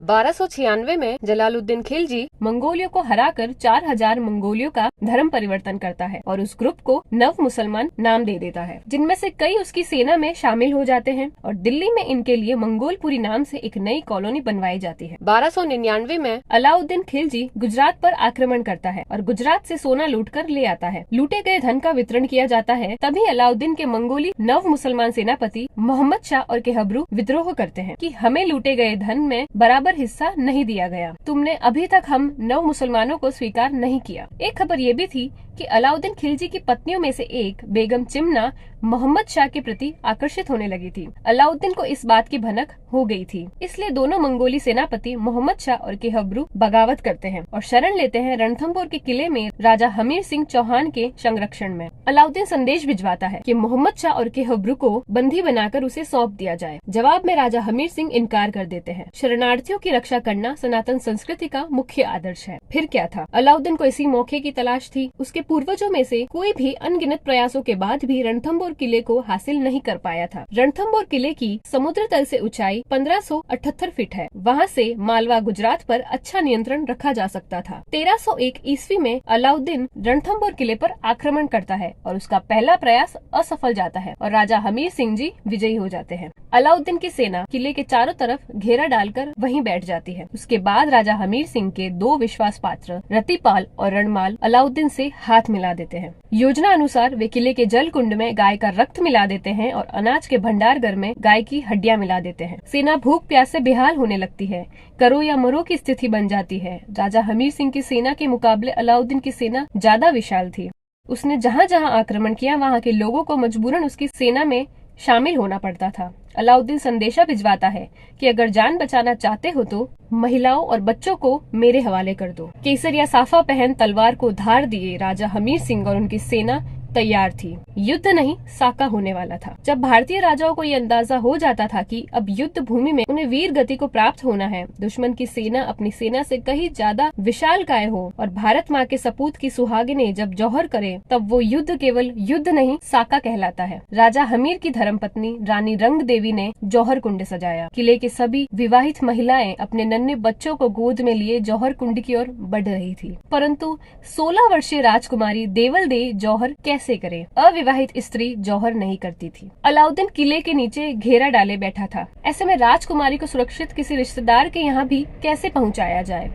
1296 में जलालुद्दीन खिलजी मंगोलियों को हराकर 4000 मंगोलियों का धर्म परिवर्तन करता है और उस ग्रुप को नव मुसलमान नाम दे देता है, जिनमें से कई उसकी सेना में शामिल हो जाते हैं और दिल्ली में इनके लिए मंगोलपुरी नाम से एक नई कॉलोनी बनवाई जाती है। 1299 में अलाउद्दीन खिलजी गुजरात पर आक्रमण करता है और गुजरात से सोना लूट कर ले आता है। लूटे गए धन का वितरण किया जाता है। तभी अलाउद्दीन के मंगोली नव मुसलमान सेनापति मोहम्मद शाह और केहबरू विद्रोह करते हैं कि हमें लूटे गए धन में बराबर हिस्सा नहीं दिया गया, तुमने अभी तक हम नव मुसलमानों को स्वीकार नहीं किया। एक खबर ये भी थी कि अलाउद्दीन खिलजी की पत्नियों में से एक बेगम चिमना मोहम्मद शाह के प्रति आकर्षित होने लगी थी। अलाउद्दीन को इस बात की भनक हो गई थी, इसलिए दोनों मंगोली सेनापति मोहम्मद शाह और केहबरू बगावत करते हैं और शरण लेते हैं रणथंभौर के किले में राजा हमीर सिंह चौहान के संरक्षण में। अलाउद्दीन संदेश भिजवाता है कि मोहम्मद शाह और केहबरू को बंदी बनाकर उसे सौंप दिया जाए। जवाब में राजा हमीर सिंह इनकार कर देते हैं। शरणार्थियों की रक्षा करना सनातन संस्कृति का मुख्य आदर्श है। फिर क्या था, अलाउद्दीन को इसी मौके की तलाश थी। उसके पूर्वजों में से कोई भी अनगिनत प्रयासों के बाद भी रणथंभौर किले को हासिल नहीं कर पाया था। रणथंभौर किले की समुद्र तल से ऊंचाई 1578 फीट है। वहां से मालवा गुजरात पर अच्छा नियंत्रण रखा जा सकता था। 1301 ईस्वी में अलाउद्दीन रणथंभौर किले पर आक्रमण करता है और उसका पहला प्रयास असफल जाता है और राजा हमीर सिंह जी विजयी हो जाते हैं। अलाउद्दीन की सेना किले के चारों तरफ घेरा डालकर वहीं बैठ जाती है। उसके बाद राजा हमीर सिंह के दो विश्वास पात्र रतिपाल और रणमाल अलाउद्दीन से हाथ मिला देते हैं। योजना अनुसार वे किले के जल कुंड में गाय का रक्त मिला देते हैं और अनाज के भंडारघर में गाय की हड्डियां मिला देते हैं। सेना भूख प्यास से बेहाल होने लगती है। करो या मरो की स्थिति बन जाती है। राजा हमीर सिंह की सेना के मुकाबले अलाउद्दीन की सेना ज्यादा विशाल थी। उसने जहाँ जहाँ आक्रमण किया वहाँ के लोगों को मजबूरन उसकी सेना में शामिल होना पड़ता था। अलाउद्दीन संदेशा भिजवाता है कि अगर जान बचाना चाहते हो तो महिलाओं और बच्चों को मेरे हवाले कर दो। केसर या साफा पहन तलवार को धार दिए राजा हमीर सिंह और उनकी सेना तैयार थी। युद्ध नहीं साका होने वाला था। जब भारतीय राजाओं को ये अंदाजा हो जाता था कि अब युद्ध भूमि में उन्हें वीर गति को प्राप्त होना है, दुश्मन की सेना अपनी सेना से कहीं ज्यादा विशालकाय हो और भारत माँ के सपूत की सुहागिनें जब जौहर करे, तब वो युद्ध केवल युद्ध नहीं साका कहलाता है। राजा हमीर की धर्मपत्नी रानी रंग देवी ने जौहर कुंड सजाया। किले के सभी विवाहित महिलाएं अपने नन्हे बच्चों को गोद में लिए जौहर कुंड की ओर बढ़ रही थी, परंतु 16 वर्षीय राजकुमारी देवल दे जौहर कैसे करे? अविवाहित स्त्री जौहर नहीं करती थी। अलाउद्दीन किले के नीचे घेरा डाले बैठा था। ऐसे में राजकुमारी को सुरक्षित किसी रिश्तेदार के यहाँ भी कैसे पहुँचाया जाए?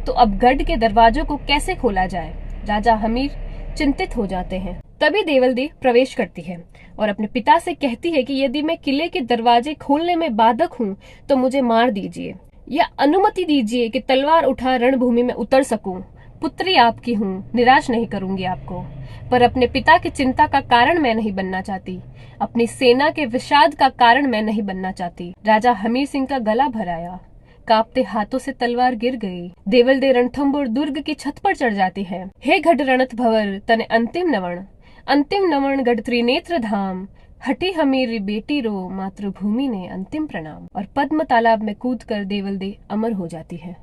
तो अब गढ़ के दरवाजों को कैसे खोला जाए? राजा हमीर चिंतित हो जाते हैं। तभी देवलदी प्रवेश करती है और अपने पिता से कहती है कि यदि मैं किले के दरवाजे खोलने में बाधक हूँ तो मुझे मार दीजिए या अनुमति दीजिए कि तलवार उठा रणभूमि में उतर सकूं। पुत्री आपकी हूँ, निराश नहीं करूंगी आपको, पर अपने पिता की चिंता का कारण मैं नहीं बनना चाहती। अपनी सेना के विषाद का कारण मैं नहीं बनना चाहती। राजा हमीर सिंह का गला भर आया। कांपते हाथों से तलवार गिर गई। देवल दे रणथंभौर दुर्ग की छत पर चढ़ जाती है। हे गढ़ रणत भवर तने अंतिम नमन गढ़ त्रिनेत्र धाम, हटी हमीर बेटी रो मातृभूमि ने अंतिम प्रणाम। और पद्म तालाब में कूदकर देवल दे अमर हो जाती है।